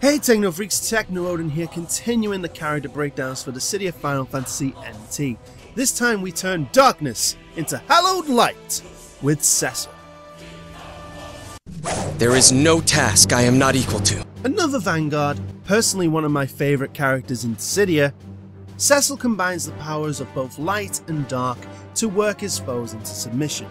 Hey Techno Freaks, Techno here, continuing the character breakdowns for Dissidia Final Fantasy NT. This time we turn darkness into hallowed light with Cecil. There is no task I am not equal to. Another Vanguard, personally one of my favourite characters in Dissidia, Cecil combines the powers of both light and dark to work his foes into submission.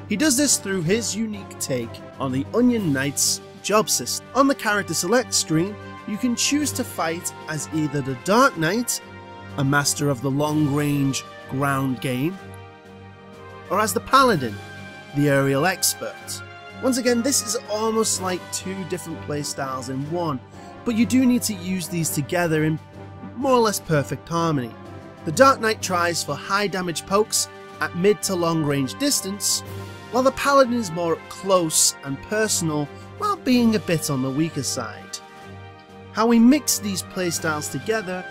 He does this through his unique take on the Onion Knight's job system. On the character select screen, you can choose to fight as either the Dark Knight, a master of the long-range ground game, or as the Paladin, the aerial expert. Once again, this is almost like two different playstyles in one, but you do need to use these together in more or less perfect harmony. The Dark Knight tries for high damage pokes at mid to long range distance, while the Paladin is more up close and personal while being a bit on the weaker side. How we mix these playstyles together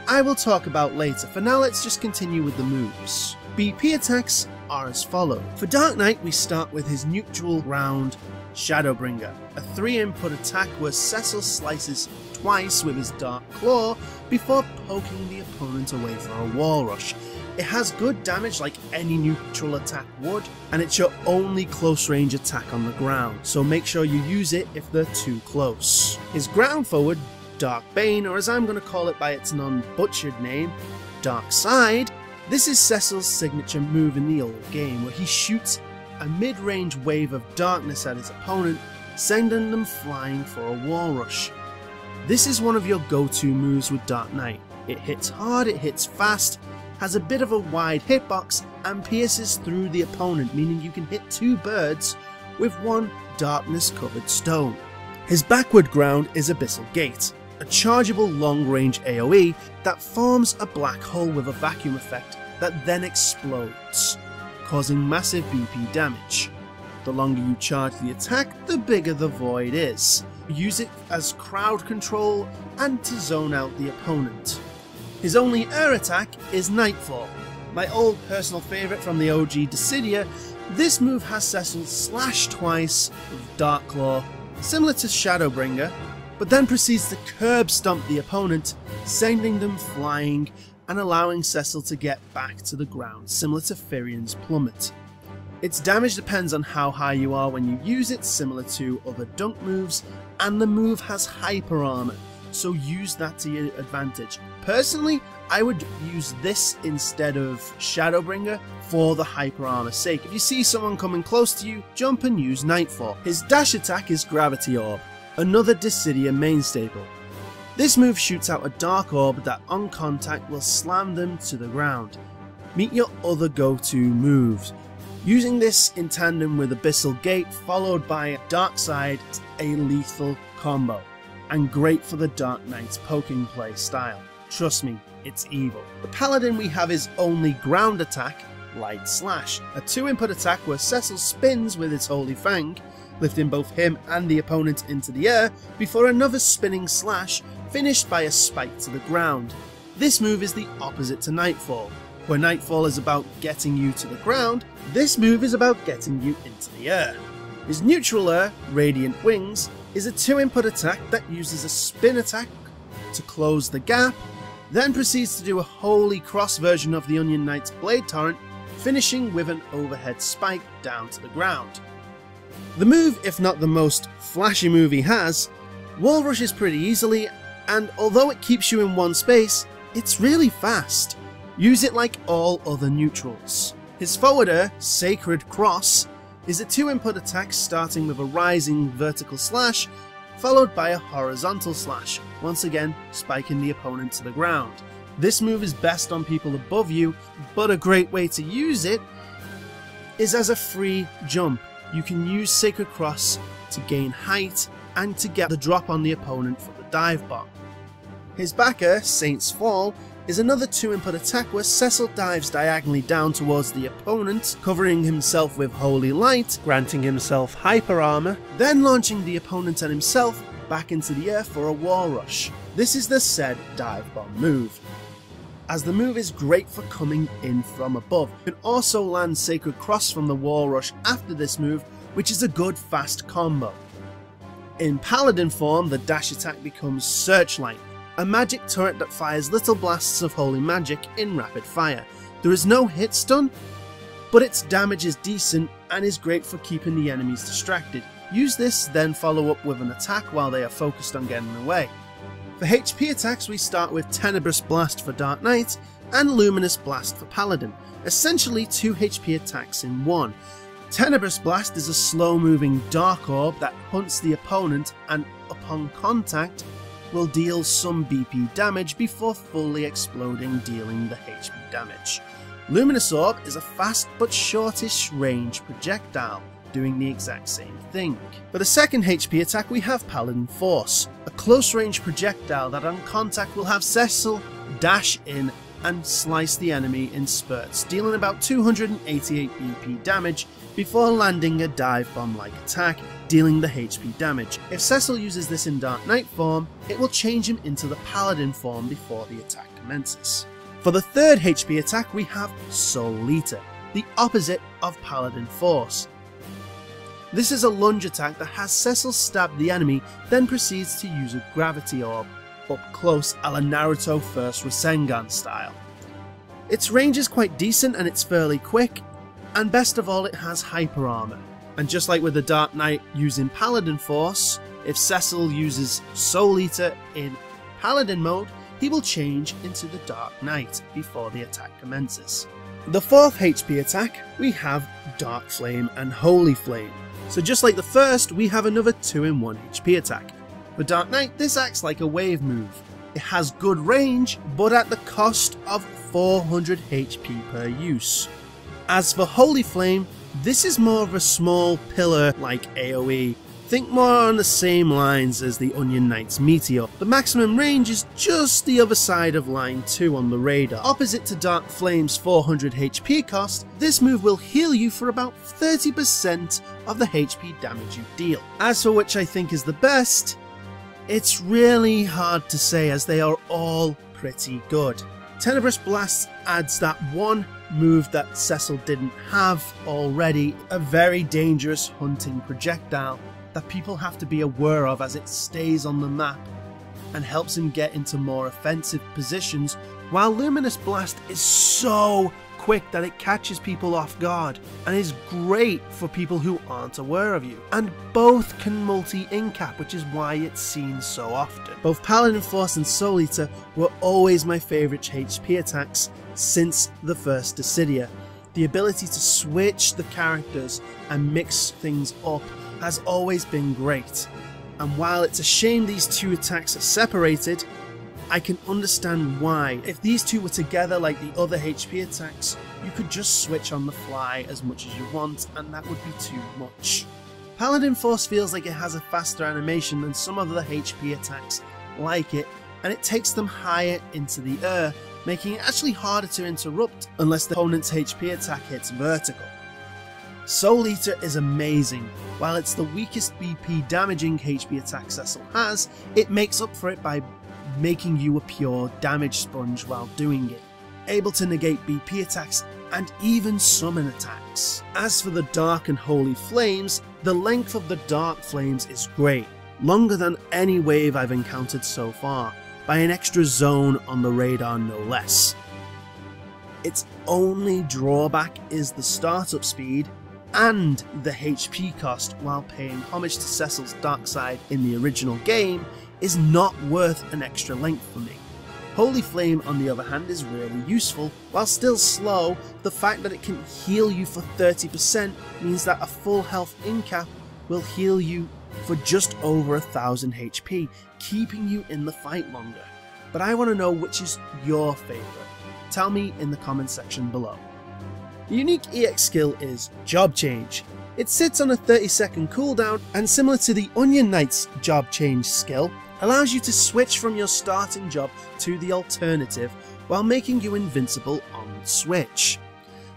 I will talk about later. For now, let's just continue with the moves. BP attacks are as follows. For Dark Knight, we start with his neutral round Shadowbringer, a 3-input attack where Cecil slices twice with his Dark Claw before poking the opponent away for a wall rush. It has good damage like any neutral attack would, and it's your only close range attack on the ground, so make sure you use it if they're too close. His ground forward, Dark Bane, or as I'm going to call it by its non-butchered name, Dark Side, this is Cecil's signature move in the old game, where he shoots a mid-range wave of darkness at his opponent, sending them flying for a wall rush. This is one of your go-to moves with Dark Knight. It hits hard, it hits fast, has a bit of a wide hitbox, and pierces through the opponent, meaning you can hit two birds with one darkness-covered stone. His backward ground is Abyssal Gate, a chargeable long-range AoE that forms a black hole with a vacuum effect that then explodes, causing massive BP damage. The longer you charge the attack, the bigger the void is. Use it as crowd control and to zone out the opponent. His only air attack is Nightfall. My old personal favourite from the OG Dissidia, this move has Cecil slash twice with Dark Claw, similar to Shadowbringer, but then proceeds to curb stomp the opponent, sending them flying and allowing Cecil to get back to the ground, similar to Firian's Plummet. Its damage depends on how high you are when you use it, similar to other dunk moves, and the move has hyper armor, so use that to your advantage. Personally, I would use this instead of Shadowbringer for the hyper armor sake. If you see someone coming close to you, jump and use Nightfall. His dash attack is Gravity Orb, another Dissidia main staple. This move shoots out a dark orb that on contact will slam them to the ground. Meet your other go-to moves. Using this in tandem with Abyssal Gate followed by Dark Side, a lethal combo, and great for the Dark Knight's poking play style. Trust me, it's evil. The Paladin, we have his only ground attack, Light Slash, a 2-input attack where Cecil spins with his Holy Fang, lifting both him and the opponent into the air before another spinning slash finished by a spike to the ground. This move is the opposite to Nightfall. Where Nightfall is about getting you to the ground, this move is about getting you into the air. His neutral air, Radiant Wings, is a 2-input attack that uses a spin attack to close the gap, then proceeds to do a Holy Cross version of the Onion Knight's Blade Torrent, finishing with an overhead spike down to the ground. The move, if not the most flashy move he has, wall rushes pretty easily, and although it keeps you in one space, it's really fast. Use it like all other neutrals. His forward air, Sacred Cross, is a 2-input attack starting with a rising vertical slash, followed by a horizontal slash, once again spiking the opponent to the ground. This move is best on people above you, but a great way to use it is as a free jump. You can use Sacred Cross to gain height and to get the drop on the opponent for the dive bomb. His backer, Saint's Fall, is another 2-input attack where Cecil dives diagonally down towards the opponent, covering himself with Holy Light, granting himself hyper armor, then launching the opponent and himself back into the air for a wall rush. This is the said dive bomb move, as the move is great for coming in from above. You can also land Sacred Cross from the wall rush after this move, which is a good fast combo. In Paladin form, the dash attack becomes Searchlight, a magic turret that fires little blasts of holy magic in rapid fire. There is no hit stun, but its damage is decent and is great for keeping the enemies distracted. Use this, then follow up with an attack while they are focused on getting away. For HP attacks, we start with Tenebrous Blast for Dark Knight and Luminous Blast for Paladin, essentially 2 HP attacks in one. Tenebrous Blast is a slow-moving dark orb that hunts the opponent and, upon contact, will deal some BP damage before fully exploding, dealing the HP damage. Luminous Orb is a fast but shortish range projectile, doing the exact same thing. For the second HP attack, we have Paladin Force, a close range projectile that on contact will have Cecil dash in and slice the enemy in spurts, dealing about 288 BP damage before landing a dive bomb like attack, dealing the HP damage. If Cecil uses this in Dark Knight form, it will change him into the Paladin form before the attack commences. For the third HP attack, we have Soul Eater, the opposite of Paladin Force. This is a lunge attack that has Cecil stab the enemy, then proceeds to use a Gravity Orb up close a la Naruto First Rasengan style. Its range is quite decent and it's fairly quick, and best of all, it has Hyper Armor. And just like with the Dark Knight using Paladin Force, if Cecil uses Soul Eater in Paladin mode, he will change into the Dark Knight before the attack commences. The fourth HP attack, we have Dark Flame and Holy Flame. So just like the first, we have another 2-in-1 HP attack. For Dark Knight, this acts like a wave move. It has good range, but at the cost of 400 HP per use. As for Holy Flame, this is more of a small pillar like AoE. Think more on the same lines as the Onion Knight's Meteor. The maximum range is just the other side of line 2 on the radar. Opposite to Dark Flame's 400 HP cost, this move will heal you for about 30% of the HP damage you deal. As for which I think is the best, it's really hard to say as they are all pretty good. Tenebrous Blast adds that one move that Cecil didn't have already, a very dangerous hunting projectile that people have to be aware of as it stays on the map and helps him get into more offensive positions, while Luminous Blast is so quick that it catches people off guard and is great for people who aren't aware of you. And both can multi-incap, which is why it's seen so often. Both Paladin Force and Soul Eater were always my favourite HP attacks since the first Dissidia. The ability to switch the characters and mix things up has always been great, and while it's a shame these two attacks are separated, I can understand why. If these two were together like the other HP attacks, you could just switch on the fly as much as you want, and that would be too much. Paladin Force feels like it has a faster animation than some of the HP attacks like it, and it takes them higher into the air, making it actually harder to interrupt unless the opponent's HP attack hits vertical. Soul Eater is amazing. While it's the weakest BP damaging HP attack Cecil has, it makes up for it by making you a pure damage sponge while doing it, able to negate BP attacks and even summon attacks. As for the Dark and Holy Flames, the length of the Dark Flames is great, longer than any wave I've encountered so far, by an extra zone on the radar no less. Its only drawback is the startup speed and the HP cost, while paying homage to Cecil's dark side in the original game is not worth an extra length for me. Holy Flame, on the other hand, is really useful. While still slow, the fact that it can heal you for 30% means that a full health incap will heal you for just over 1000 HP, keeping you in the fight longer. But I want to know which is your favourite. Tell me in the comment section below. The unique EX skill is Job Change. It sits on a 30-second cooldown, and similar to the Onion Knight's Job Change skill, allows you to switch from your starting job to the alternative while making you invincible on switch.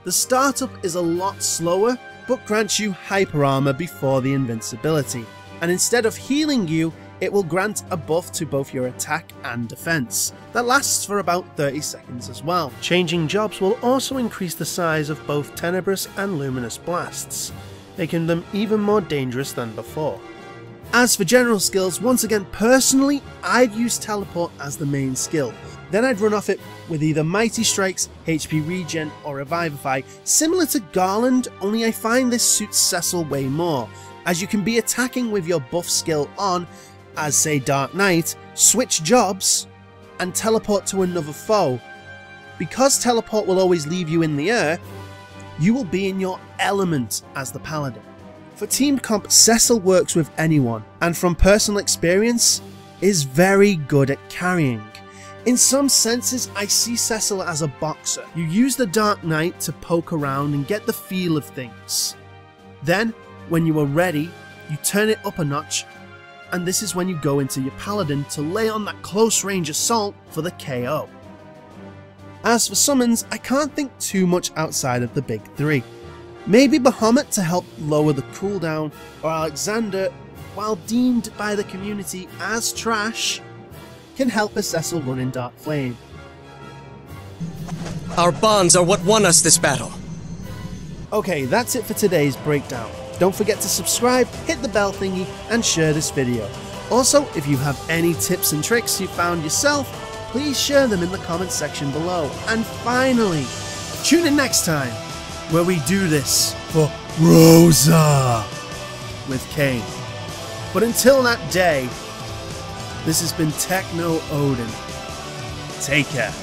The startup is a lot slower, but grants you hyper armor before the invincibility, and instead of healing you, it will grant a buff to both your attack and defense. That lasts for about 30 seconds as well. Changing jobs will also increase the size of both Tenebrous and Luminous Blasts, making them even more dangerous than before. As for general skills, once again personally, I'd use teleport as the main skill. Then I'd run off it with either Mighty Strikes, HP Regen or Revivify, similar to Garland, only I find this suits Cecil way more, as you can be attacking with your buff skill on, as say Dark Knight, switch jobs, and teleport to another foe. Because teleport will always leave you in the air, you will be in your element as the Paladin. For team comp, Cecil works with anyone, and from personal experience, is very good at carrying. In some senses, I see Cecil as a boxer. You use the Dark Knight to poke around and get the feel of things. Then, when you are ready, you turn it up a notch, and this is when you go into your Paladin to lay on that close range assault for the KO. As for summons, I can't think too much outside of the big three. Maybe Bahamut to help lower the cooldown, or Alexander, while deemed by the community as trash, can help a Cecil run in Dark Flame. Our bonds are what won us this battle. Okay, that's it for today's breakdown. Don't forget to subscribe, hit the bell thingy, and share this video. Also, if you have any tips and tricks you found yourself, please share them in the comments section below. And finally, tune in next time, where we do this for Rosa with Kane. But until that day, this has been Techno Odin. Take care.